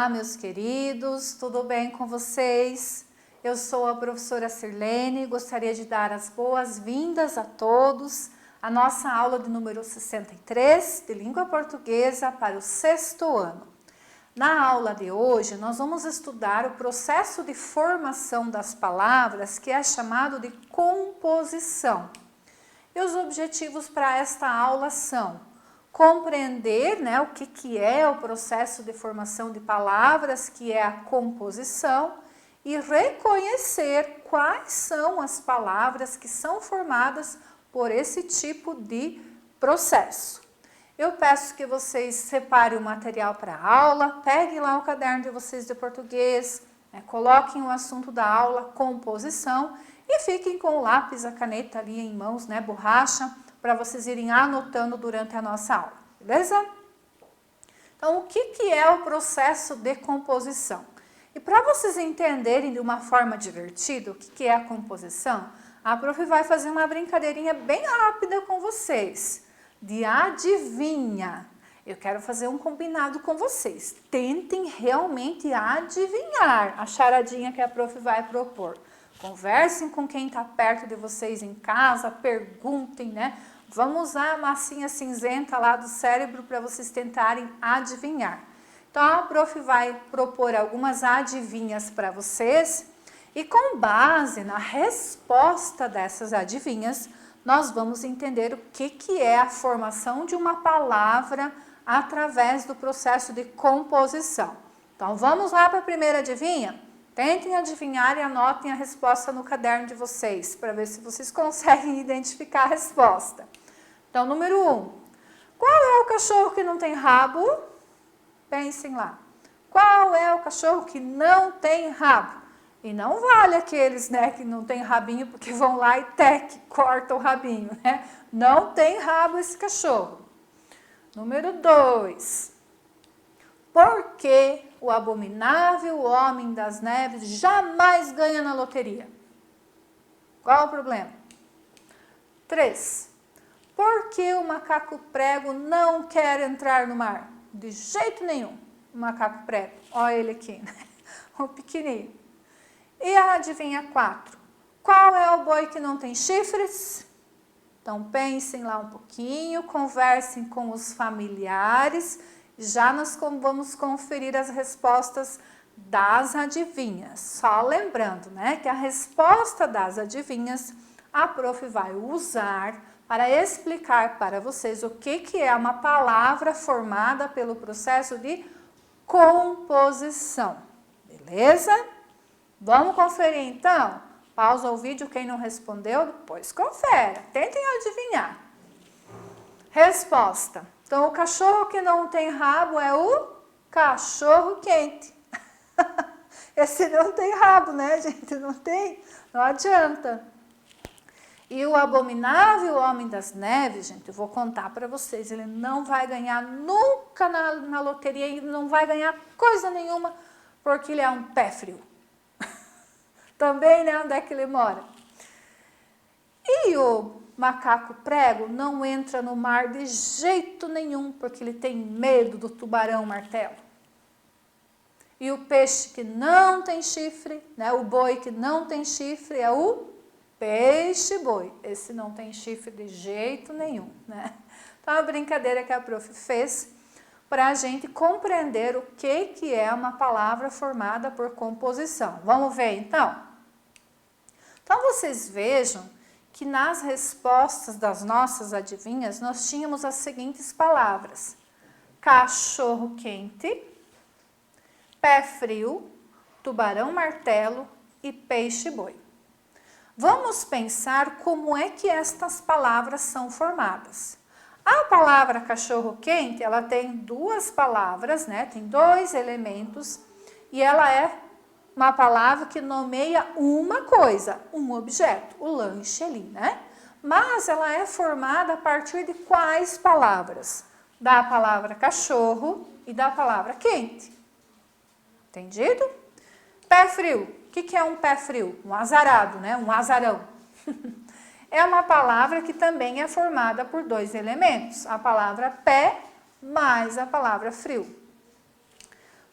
Olá, meus queridos, tudo bem com vocês? Eu sou a professora Sirlene e gostaria de dar as boas-vindas a todos à nossa aula de número 63 de língua portuguesa para o 6º ano. Na aula de hoje, nós vamos estudar o processo de formação das palavras, que é chamado de composição. E os objetivos para esta aula são compreender, o que é o processo de formação de palavras, que é a composição, e reconhecer quais são as palavras que são formadas por esse tipo de processo. Eu peço que vocês separem o material para a aula, peguem lá o caderno de vocês de português, coloquem o assunto da aula, composição, e fiquem com o lápis, a caneta ali em mãos, borracha, para vocês irem anotando durante a nossa aula, beleza? Então, o que é o processo de composição? E para vocês entenderem de uma forma divertida o que é a composição, a prof vai fazer uma brincadeirinha bem rápida com vocês, de adivinha. Eu quero fazer um combinado com vocês. Tentem realmente adivinhar a charadinha que a prof vai propor. Conversem com quem está perto de vocês em casa, perguntem, Vamos usar a massinha cinzenta lá do cérebro para vocês tentarem adivinhar. Então, a prof vai propor algumas adivinhas para vocês e com base na resposta dessas adivinhas, nós vamos entender o que é a formação de uma palavra através do processo de composição. Então, vamos lá para a primeira adivinha? Tentem adivinhar e anotem a resposta no caderno de vocês, para ver se vocês conseguem identificar a resposta. Então, número 1. Qual é o cachorro que não tem rabo? Pensem lá. Qual é o cachorro que não tem rabo? E não vale aqueles, que não tem rabinho, porque vão lá e cortam o rabinho, Não tem rabo esse cachorro. Número 2. Por que o abominável homem das neves jamais ganha na loteria? Qual o problema? 3. Por que o macaco prego não quer entrar no mar? De jeito nenhum, o macaco prego. Olha ele aqui, o pequenininho. E a adivinha 4. Qual é o boi que não tem chifres? Então pensem lá um pouquinho, conversem com os familiares. Já nós vamos conferir as respostas das adivinhas. Só lembrando, que a resposta das adivinhas a prof vai usar para explicar para vocês o que é uma palavra formada pelo processo de composição. Beleza? Vamos conferir então? Pausa o vídeo, quem não respondeu, depois confere. Tentem adivinhar. Resposta. Então, o cachorro que não tem rabo é o cachorro quente. Esse não tem rabo, gente? Não tem? Não adianta. E o abominável homem das neves, gente, eu vou contar para vocês, ele não vai ganhar nunca na loteria, ele não vai ganhar coisa nenhuma, porque ele é um pé frio. Também, onde é que ele mora? E o macaco prego não entra no mar de jeito nenhum, porque ele tem medo do tubarão martelo. E o peixe que não tem chifre, o boi que não tem chifre é o peixe-boi. Esse não tem chifre de jeito nenhum, Então, a brincadeira que a prof fez para a gente compreender o que é uma palavra formada por composição. Vamos ver, então? Então, vocês vejam que nas respostas das nossas adivinhas, nós tínhamos as seguintes palavras: cachorro quente, pé frio, tubarão martelo e peixe boi. Vamos pensar como é que estas palavras são formadas. A palavra cachorro quente, ela tem duas palavras, tem 2 elementos, e ela é uma palavra que nomeia uma coisa, um objeto, o lanche ali, Mas ela é formada a partir de quais palavras? Da palavra cachorro e da palavra quente. Entendido? Pé frio. O que é um pé frio? Um azarado, um azarão. É uma palavra que também é formada por 2 elementos, a palavra pé mais a palavra frio.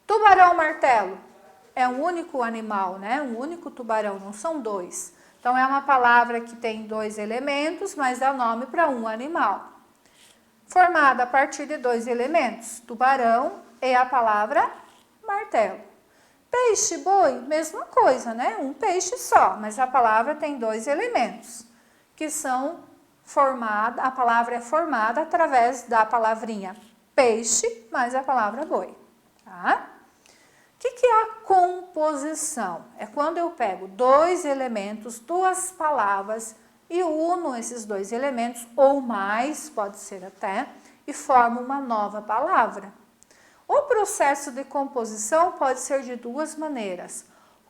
Tubarão-martelo é um único animal, né? Um único tubarão, não são dois. Então, é uma palavra que tem dois elementos, mas dá nome para um animal. Formada a partir de dois elementos, tubarão e a palavra martelo. Peixe-boi, mesma coisa, né? Um peixe só, mas a palavra tem dois elementos, que são formada, a palavra é formada através da palavrinha peixe mais a palavra boi, tá? O que é a composição? É quando eu pego dois elementos, duas palavras e uno esses dois elementos, ou mais, pode ser até, e formo uma nova palavra. O processo de composição pode ser de duas maneiras.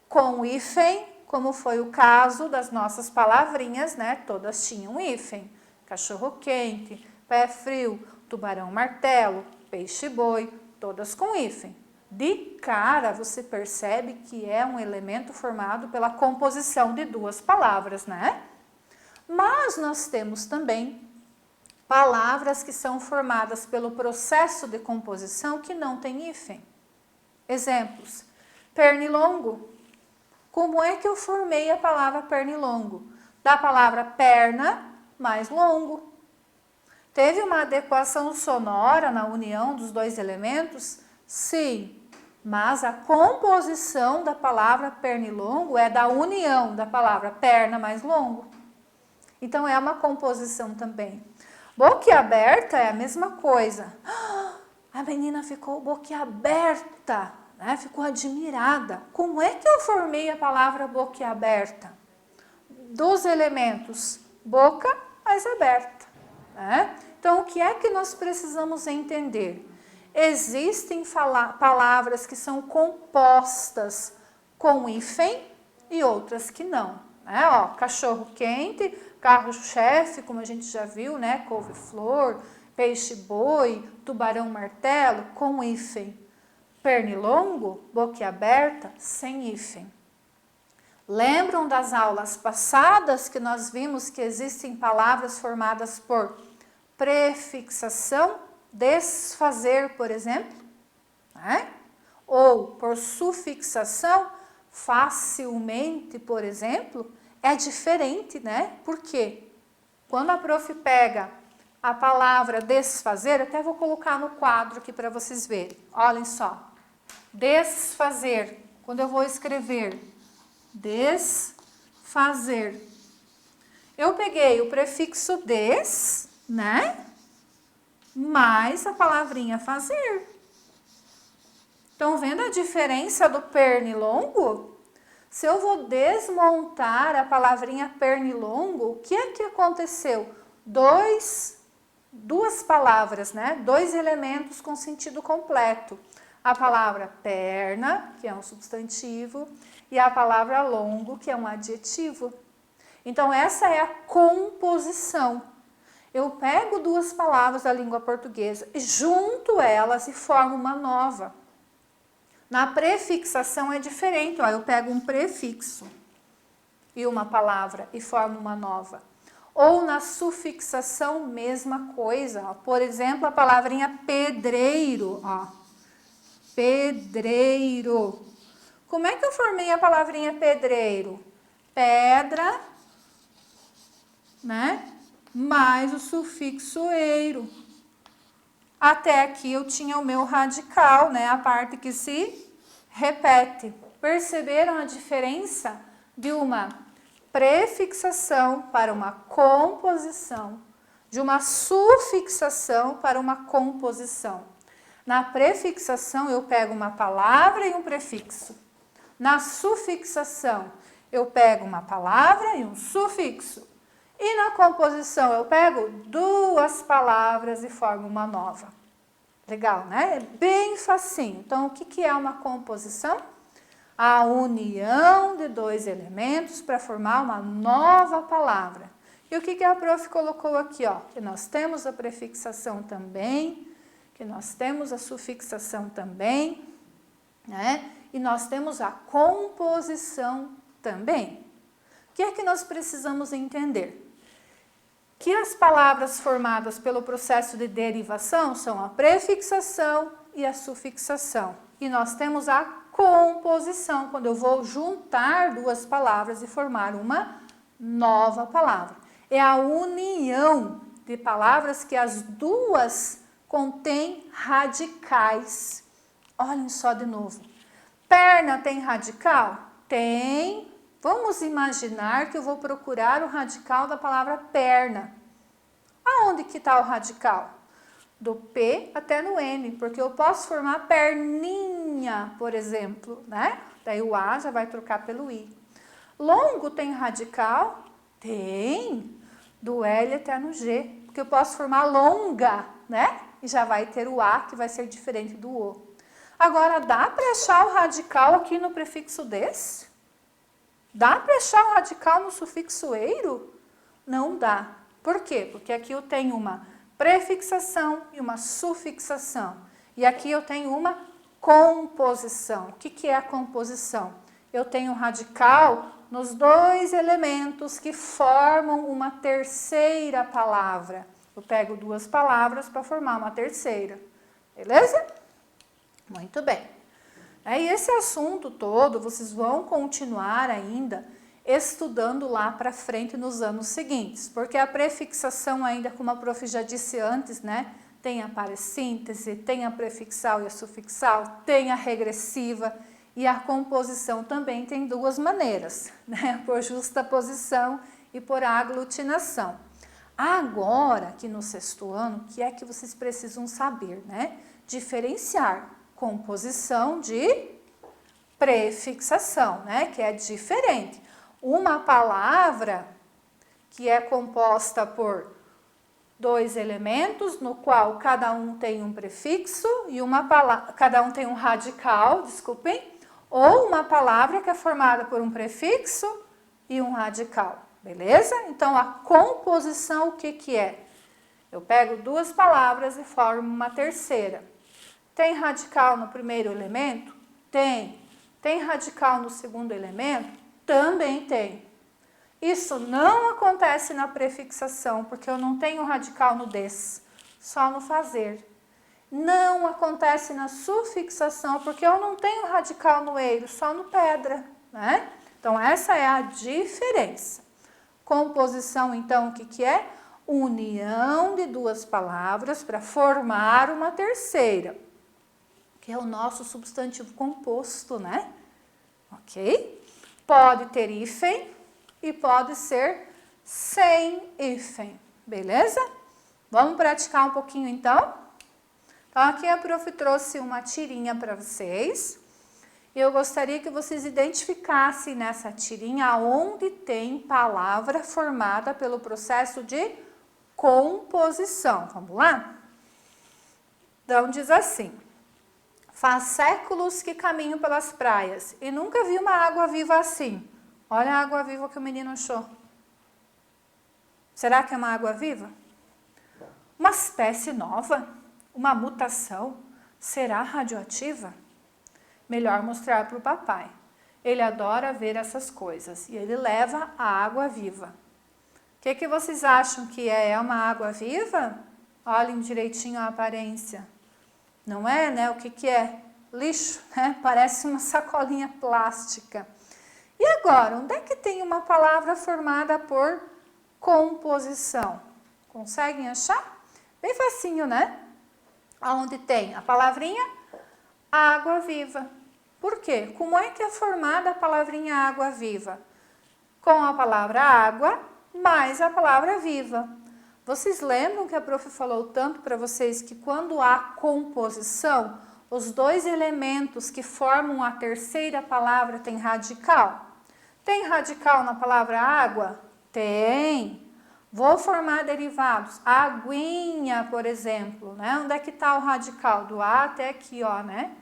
Com hífen, como foi o caso das nossas palavrinhas, né? Todas tinham hífen. Cachorro-quente, pé frio, tubarão-martelo, peixe-boi, todas com hífen. De cara, você percebe que é um elemento formado pela composição de duas palavras, né? Mas nós temos também palavras que são formadas pelo processo de composição que não tem hífen. Exemplos: pernilongo. Como é que eu formei a palavra pernilongo? Da palavra perna mais longo. Teve uma adequação sonora na união dos dois elementos? Sim, mas a composição da palavra pernilongo é da união da palavra perna mais longo. Então, é uma composição também. Boquiaberta é a mesma coisa. A menina ficou boquiaberta, né? Ficou admirada. Como é que eu formei a palavra boquiaberta? Dos elementos boca mais aberta, né? Então, o que é que nós precisamos entender? Existem palavras que são compostas com hífen e outras que não. Né? Ó, cachorro-quente, carro-chefe, como a gente já viu, né? Couve-flor, peixe-boi, tubarão-martelo, com hífen. Pernilongo, boquiaberta, sem hífen. Lembram das aulas passadas que nós vimos que existem palavras formadas por prefixação, desfazer, por exemplo, né? Ou por sufixação, facilmente, por exemplo, é diferente, né? Por quê? Quando a prof pega a palavra desfazer, até vou colocar no quadro aqui para vocês verem. Olhem só. Desfazer. Quando eu vou escrever desfazer, eu peguei o prefixo des, né? Mais a palavrinha fazer. Estão vendo a diferença do pernilongo? Se eu vou desmontar a palavrinha pernilongo, o que é que aconteceu? Duas palavras, né? Dois elementos com sentido completo. A palavra perna, que é um substantivo, e a palavra longo, que é um adjetivo. Então, essa é a composição. Eu pego duas palavras da língua portuguesa e junto elas e formo uma nova. Na prefixação é diferente, ó, eu pego um prefixo e uma palavra e formo uma nova. Ou na sufixação, mesma coisa. Ó. Por exemplo, a palavrinha pedreiro. Ó. Pedreiro. Como é que eu formei a palavrinha pedreiro? Pedra, né? Mais o sufixo eiro. Até aqui eu tinha o meu radical, né? A parte que se repete. Perceberam a diferença de uma prefixação para uma composição, de uma sufixação para uma composição? Na prefixação eu pego uma palavra e um prefixo. Na sufixação eu pego uma palavra e um sufixo. E na composição eu pego duas palavras e formo uma nova. Legal, né? É bem facinho. Então, o que é uma composição? A união de dois elementos para formar uma nova palavra. E o que a prof colocou aqui? Ó? Que nós temos a prefixação também, que nós temos a sufixação também, né? E nós temos a composição também. O que é que nós precisamos entender? Que as palavras formadas pelo processo de derivação são a prefixação e a sufixação. E nós temos a composição, quando eu vou juntar duas palavras e formar uma nova palavra. É a união de palavras que as duas contêm radicais. Olhem só de novo. Perna tem radical? Tem. Vamos imaginar que eu vou procurar o radical da palavra perna. Aonde que está o radical? Do P até no N, porque eu posso formar perninha, por exemplo, né? Daí o A já vai trocar pelo I. Longo tem radical? Tem. Do L até no G, porque eu posso formar longa, né? E já vai ter o A, que vai ser diferente do O. Agora, dá para achar o radical aqui no prefixo des? Dá para achar o radical no sufixo eiro? Não dá. Por quê? Porque aqui eu tenho uma prefixação e uma sufixação. E aqui eu tenho uma composição. O que é a composição? Eu tenho radical nos dois elementos que formam uma terceira palavra. Eu pego duas palavras para formar uma terceira. Beleza? Muito bem. E esse assunto todo vocês vão continuar ainda estudando lá para frente nos anos seguintes, porque a prefixação ainda, como a prof já disse antes, né, tem a paressíntese, tem a prefixal e a sufixal, tem a regressiva, e a composição também tem duas maneiras, né, por justaposição e por aglutinação. Agora, aqui no sexto ano, o que é que vocês precisam saber, né? Diferenciar composição de prefixação, né, que é diferente. Uma palavra que é composta por dois elementos, no qual cada um tem um prefixo e cada um tem um radical, desculpem, ou uma palavra que é formada por um prefixo e um radical, beleza? Então, a composição, o que é? Eu pego duas palavras e formo uma terceira. Tem radical no primeiro elemento? Tem. Tem radical no segundo elemento? Também tem. Isso não acontece na prefixação, porque eu não tenho radical no des, só no fazer. Não acontece na sufixação, porque eu não tenho radical no eiro, só no pedra, né? Então, essa é a diferença. Composição, então, o que é? União de duas palavras para formar uma terceira, que é o nosso substantivo composto, né? Ok? Pode ter hífen e pode ser sem hífen, beleza? Vamos praticar um pouquinho, então? Então, aqui a prof trouxe uma tirinha para vocês. E eu gostaria que vocês identificassem nessa tirinha onde tem palavra formada pelo processo de composição. Vamos lá? Então, diz assim: faz séculos que caminho pelas praias e nunca vi uma água viva assim. Olha a água viva que o menino achou. Será que é uma água viva? Uma espécie nova? Uma mutação? Será radioativa? Melhor mostrar para o papai. Ele adora ver essas coisas e ele leva a água viva. O que vocês acham que é? É uma água viva? Olhem direitinho a aparência. Não é, né? O que é? Lixo, né? Parece uma sacolinha plástica. E agora, onde é que tem uma palavra formada por composição? Conseguem achar? Bem facinho, né? Aonde tem a palavrinha água viva. Por quê? Como é que é formada a palavrinha água viva? Com a palavra água mais a palavra viva. Vocês lembram que a prof falou tanto para vocês que quando há composição, os dois elementos que formam a terceira palavra têm radical? Tem radical na palavra água? Tem. Vou formar derivados. Aguinha, por exemplo, né? Onde é que está o radical? Do A até aqui, ó, né?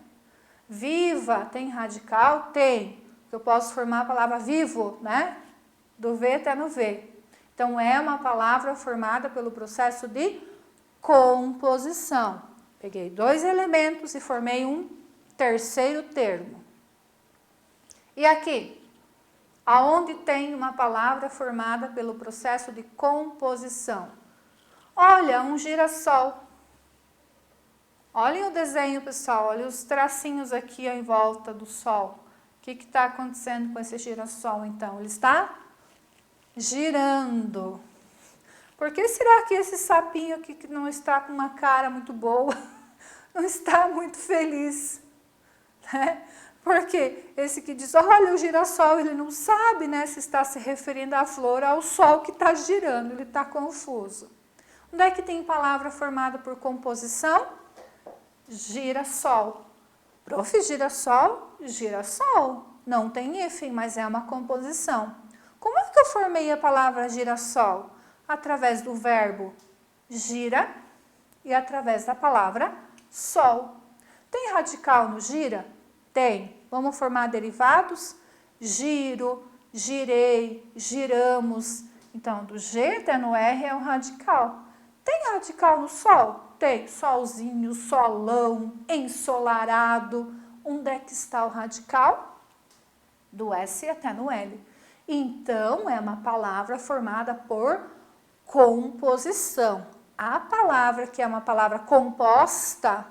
Viva, tem radical? Tem. Eu posso formar a palavra vivo, né? Do V até no V. Então, é uma palavra formada pelo processo de composição. Peguei dois elementos e formei um terceiro termo. E aqui? Aonde tem uma palavra formada pelo processo de composição? Olha, um girassol. Olhem o desenho, pessoal, olha os tracinhos aqui em volta do sol. O que está acontecendo com esse girassol, então? Ele está girando. Por que será que esse sapinho aqui que não está com uma cara muito boa, não está muito feliz? Né? Porque esse que diz, olha o girassol, ele não sabe, né, se está se referindo à flor ou ao sol que está girando, ele está confuso. Onde é que tem palavra formada por composição? Girassol. Prof, girassol? Girassol. Não tem hífen, mas é uma composição. Como é que eu formei a palavra girassol? Através do verbo gira e através da palavra sol. Tem radical no gira? Tem. Vamos formar derivados? Giro, girei, giramos. Então, do G até no R é um radical. Tem radical no sol? Tem. Solzinho, solão, ensolarado. Onde é que está o radical? Do S até no L. Então, é uma palavra formada por composição. A palavra que é uma palavra composta,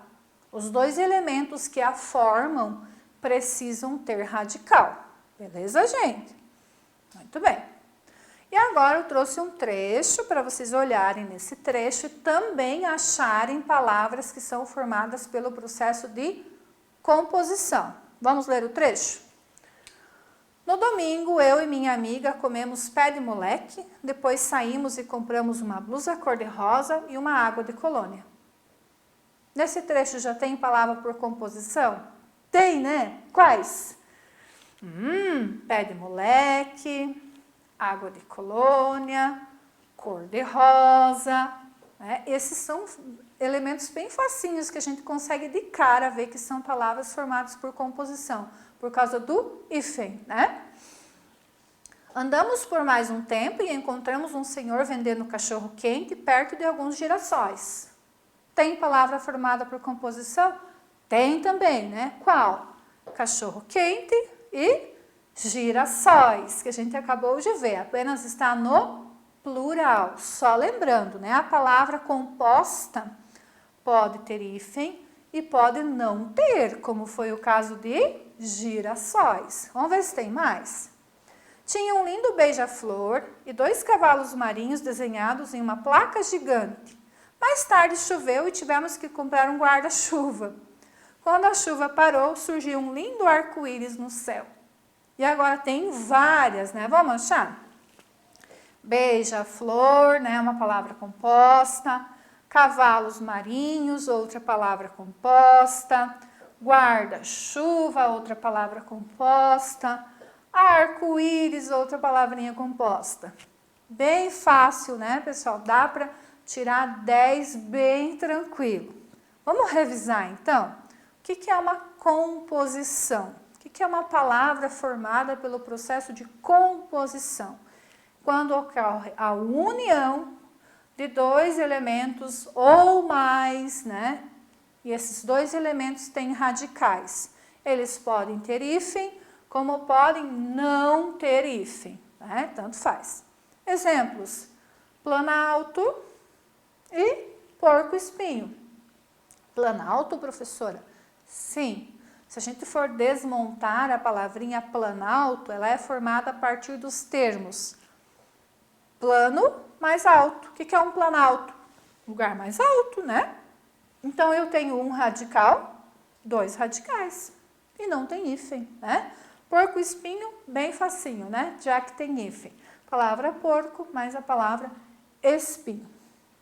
os dois elementos que a formam precisam ter radical. Beleza, gente? Muito bem. E agora eu trouxe um trecho para vocês olharem nesse trecho e também acharem palavras que são formadas pelo processo de composição. Vamos ler o trecho? No domingo, eu e minha amiga comemos pé de moleque, depois saímos e compramos uma blusa cor-de-rosa e uma água de colônia. Nesse trecho já tem palavra por composição? Tem, né? Quais? Pé de moleque, água de colônia, cor-de-rosa. Né? Esses são elementos bem facinhos que a gente consegue de cara ver que são palavras formadas por composição, por causa do hífen, né? Andamos por mais um tempo e encontramos um senhor vendendo cachorro quente perto de alguns girassóis. Tem palavra formada por composição? Tem também, né? Qual? Cachorro quente e girassóis, que a gente acabou de ver, apenas está no plural. Só lembrando, né? A palavra composta pode ter hífen e pode não ter, como foi o caso de girassóis. Vamos ver se tem mais. Tinha um lindo beija-flor e 2 cavalos marinhos desenhados em uma placa gigante. Mais tarde choveu e tivemos que comprar um guarda-chuva. Quando a chuva parou, surgiu um lindo arco-íris no céu. E agora tem várias, né? Vamos achar? Beija-flor, né? Uma palavra composta. Cavalos marinhos, outra palavra composta. Guarda-chuva, outra palavra composta. Arco-íris, outra palavrinha composta. Bem fácil, né, pessoal? Dá para tirar 10 bem tranquilo. Vamos revisar, então? O que é uma composição? O que é uma palavra formada pelo processo de composição? Quando ocorre a união de 2 elementos ou mais, né? E esses 2 elementos têm radicais. Eles podem ter hífen, como podem não ter hífen, né? Tanto faz. Exemplos: planalto e porco-espinho. Planalto, professora? Sim. Se a gente for desmontar a palavrinha planalto, ela é formada a partir dos termos plano mais alto. O que é um planalto? Lugar mais alto, né? Então, eu tenho um radical, 2 radicais. E não tem hífen, né? Porco-espinho, bem facinho, né? Já que tem hífen. Palavra porco mais a palavra espinho.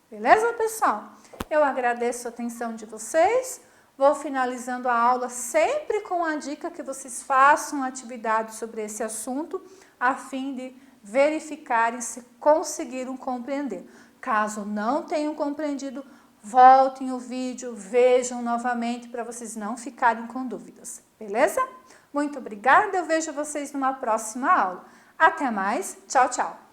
Beleza, pessoal? Eu agradeço a atenção de vocês. Vou finalizando a aula sempre com a dica que vocês façam atividade sobre esse assunto, a fim de verificarem se conseguiram compreender. Caso não tenham compreendido, voltem o vídeo, vejam novamente para vocês não ficarem com dúvidas. Beleza? Muito obrigada, eu vejo vocês numa próxima aula. Até mais, tchau, tchau!